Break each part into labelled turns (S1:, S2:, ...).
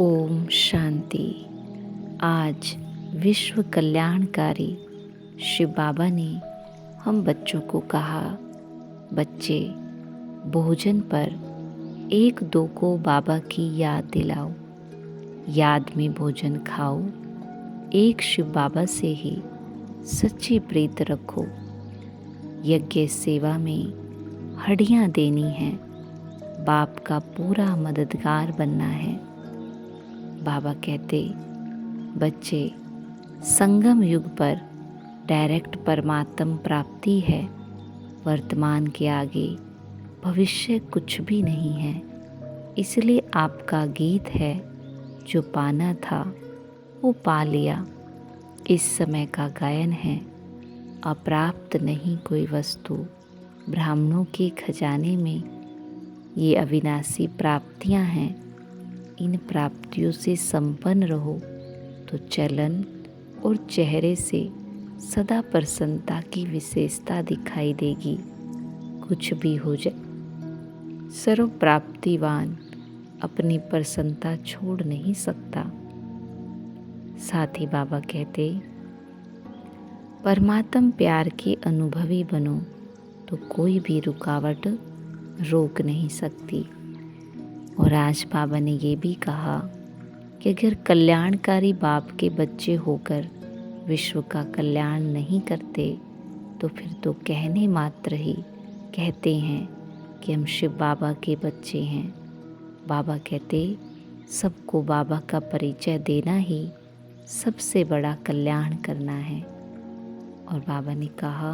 S1: ओम शांति। आज विश्व कल्याणकारी शिव बाबा ने हम बच्चों को कहा, बच्चे भोजन पर एक दो को बाबा की याद दिलाओ, याद में भोजन खाओ, एक शिव बाबा से ही सच्ची प्रीत रखो। यज्ञ सेवा में हड्डियाँ देनी है, बाप का पूरा मददगार बनना है। बाबा कहते, बच्चे संगम युग पर डायरेक्ट परमात्म प्राप्ति है। वर्तमान के आगे भविष्य कुछ भी नहीं है। इसलिए आपका गीत है, जो पाना था वो पा लिया। इस समय का गायन है, अप्राप्त नहीं कोई वस्तु। ब्राह्मणों के खजाने में ये अविनाशी प्राप्तियां हैं। इन प्राप्तियों से संपन्न रहो तो चलन और चेहरे से सदा प्रसन्नता की विशेषता दिखाई देगी। कुछ भी हो जाए, सर्व प्राप्तिवान अपनी प्रसन्नता छोड़ नहीं सकता। साथ ही बाबा कहते, परमात्म प्यार के अनुभवी बनो तो कोई भी रुकावट रोक नहीं सकती। और आज बाबा ने ये भी कहा कि अगर कल्याणकारी बाप के बच्चे होकर विश्व का कल्याण नहीं करते तो फिर तो कहने मात्र ही कहते हैं कि हम शिव बाबा के बच्चे हैं। बाबा कहते, सबको बाबा का परिचय देना ही सबसे बड़ा कल्याण करना है। और बाबा ने कहा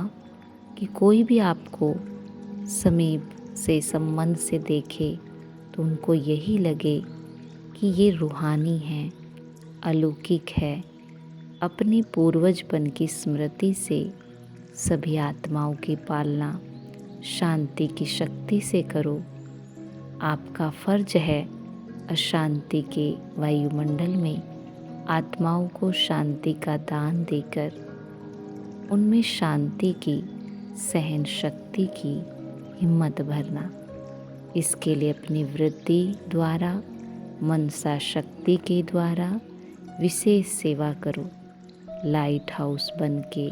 S1: कि कोई भी आपको समीप से संबंध से देखे तो उनको यही लगे कि ये रूहानी है, अलौकिक है। अपने पूर्वजपन की स्मृति से सभी आत्माओं की पालना शांति की शक्ति से करो। आपका फर्ज है अशांति के वायुमंडल में आत्माओं को शांति का दान देकर उनमें शांति की, सहन शक्ति की हिम्मत भरना। इसके लिए अपनी वृद्धि द्वारा, मनसा शक्ति के द्वारा विशेष सेवा करो। लाइट हाउस बन के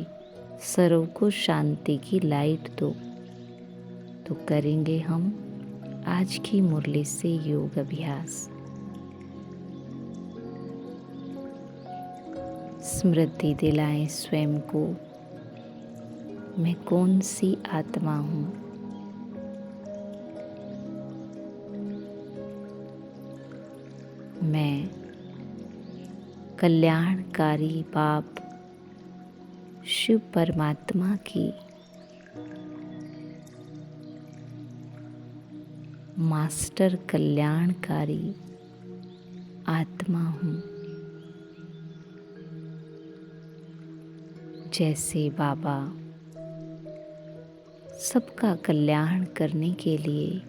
S1: सर्व को शांति की लाइट दो। तो करेंगे हम आज की मुरली से योग अभ्यास। स्मृति दिलाएं स्वयं को, मैं कौन सी आत्मा हूँ। मैं कल्याणकारी बाप शिव परमात्मा की मास्टर कल्याणकारी आत्मा हूँ। जैसे बाबा सबका कल्याण करने के लिए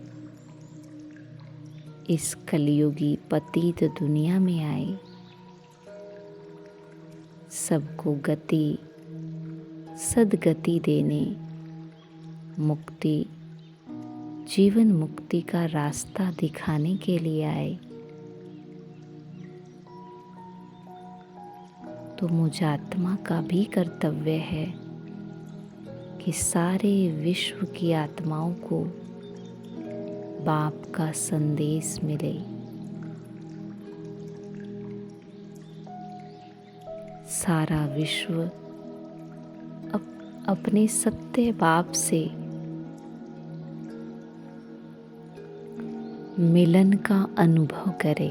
S1: इस कलयुगी पतित दुनिया में आए, सबको गति, सद्गति देने, मुक्ति, जीवन मुक्ति का रास्ता दिखाने के लिए आए, तो मुझ आत्मा का भी कर्तव्य है कि सारे विश्व की आत्माओं को बाप का संदेश मिले। सारा विश्व अपने सत्य बाप से मिलन का अनुभव करे।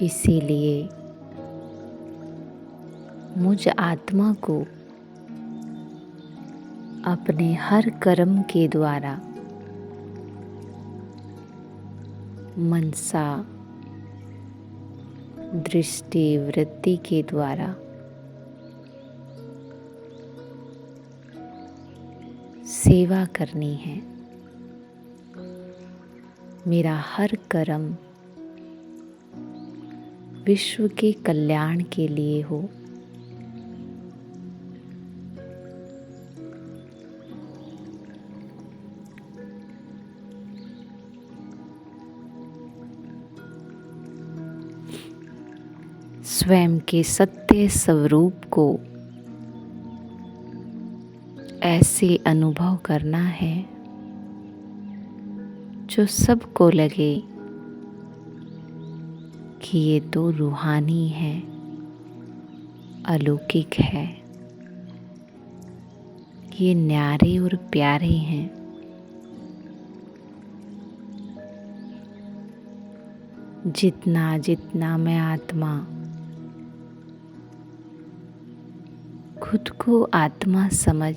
S1: इसीलिए मुझ आत्मा को अपने हर कर्म के द्वारा, मनसा, दृष्टि, वृत्ति के द्वारा सेवा करनी है। मेरा हर कर्म विश्व के कल्याण के लिए हो। स्वयं के सत्य स्वरूप को ऐसे अनुभव करना है जो सबको लगे कि ये तो रूहानी है, अलौकिक है, ये न्यारे और प्यारे हैं। जितना जितना मैं आत्मा खुद को आत्मा समझ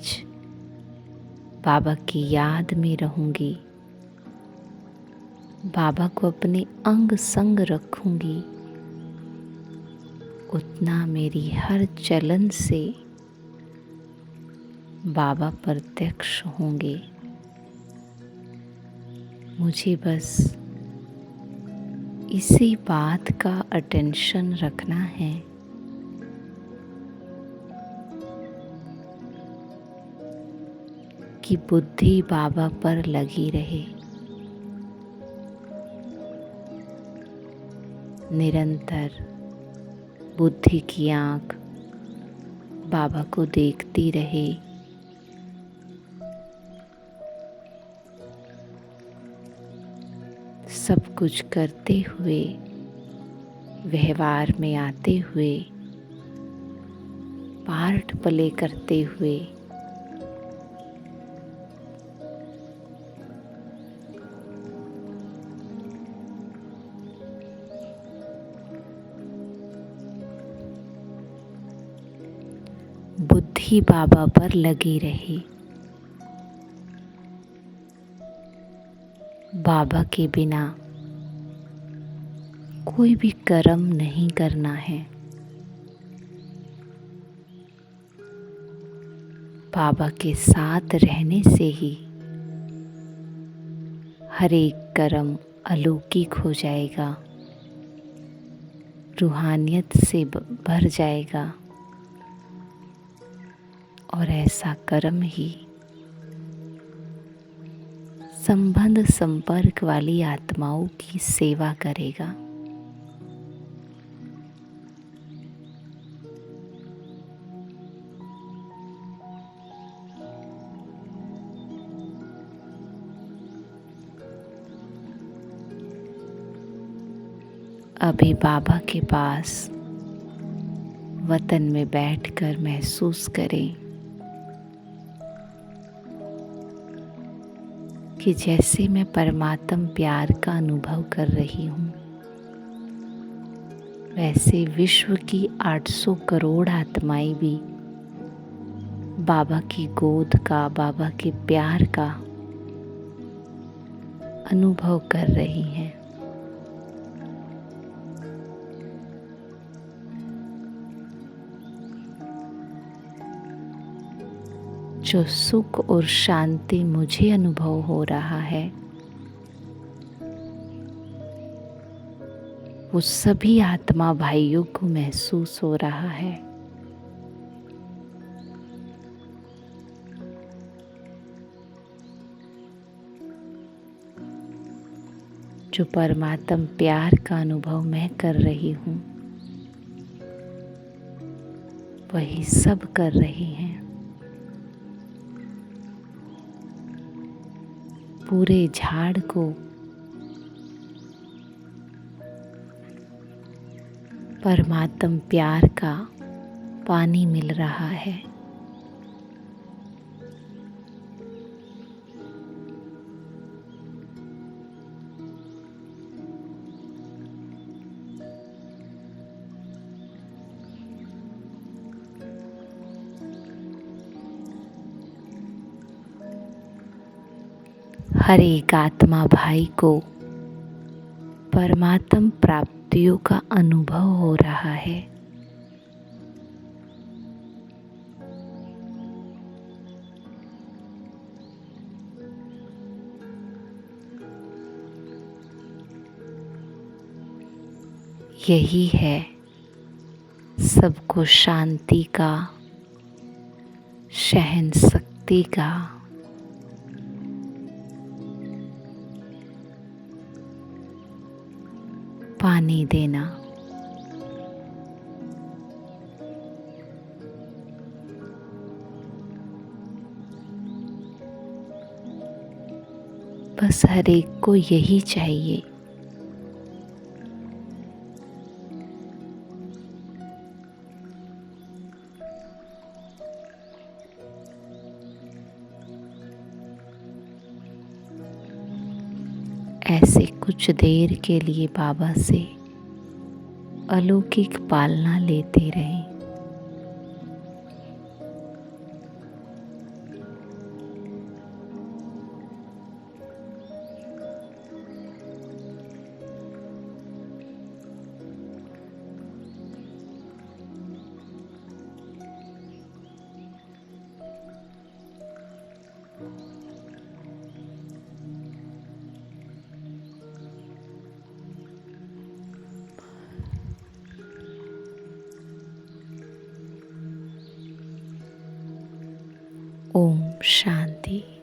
S1: बाबा की याद में रहूंगी, बाबा को अपने अंग संग रखूंगी, उतना मेरी हर चलन से बाबा प्रत्यक्ष होंगे। मुझे बस इसी बात का अटेंशन रखना है कि बुद्धि बाबा पर लगी रहे, निरंतर बुद्धि की आँख बाबा को देखती रहे। सब कुछ करते हुए, व्यवहार में आते हुए, पार्ट प्ले करते हुए बुद्धि बाबा पर लगी रहे। बाबा के बिना कोई भी कर्म नहीं करना है। बाबा के साथ रहने से ही हर एक कर्म अलौकिक हो जाएगा, रूहानियत से भर जाएगा और ऐसा कर्म ही संबंध संपर्क वाली आत्माओं की सेवा करेगा। अभी बाबा के पास वतन में बैठकर महसूस करें कि जैसे मैं परमात्म प्यार का अनुभव कर रही हूँ, वैसे विश्व की 800 करोड़ आत्माएं भी बाबा की गोद का, बाबा के प्यार का अनुभव कर रही हैं। जो सुख और शांति मुझे अनुभव हो रहा है, वो सभी आत्मा भाइयों को महसूस हो रहा है। जो परमात्म प्यार का अनुभव मैं कर रही हूँ, वही सब कर रहे हैं। पूरे झाड़ को परमात्म प्यार का पानी मिल रहा है। हर एक आत्मा भाई को परमात्म प्राप्तियों का अनुभव हो रहा है। यही है सबको शांति का, सहन शक्ति का, पानी देना। बस हर एक को यही चाहिए। ऐसे कुछ देर के लिए बाबा से अलौकिक पालना लेते रहें। ओम शांति।